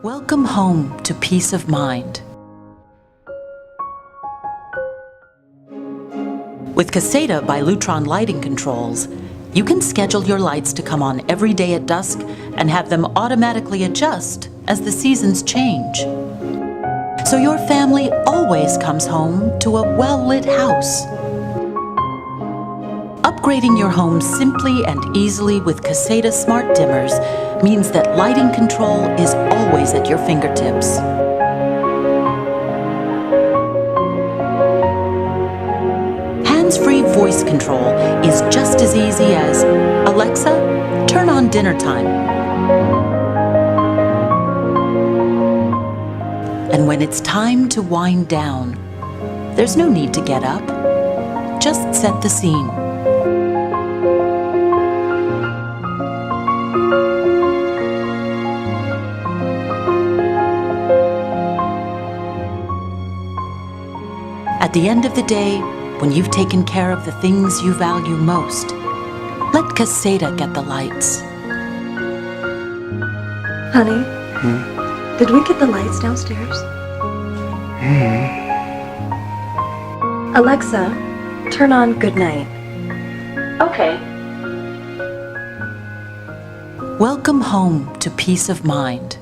Welcome home to peace of mind. With Caseta by Lutron lighting controls, you can schedule your lights to come on every day at dusk and have them automatically adjust as the seasons change. So your family always comes home to a well-lit house. Upgrading your home simply and easily with Caseta smart dimmers means that lighting control is always at your fingertips. Hands-free voice control is just as easy as, "Alexa, turn on dinner time." And when it's time to wind down, there's no need to get up. Just set the scene. At the end of the day, when you've taken care of the things you value most, let Caséta get the lights. Honey, did we get the lights downstairs? Alexa, turn on good night. Okay. Welcome home to peace of mind.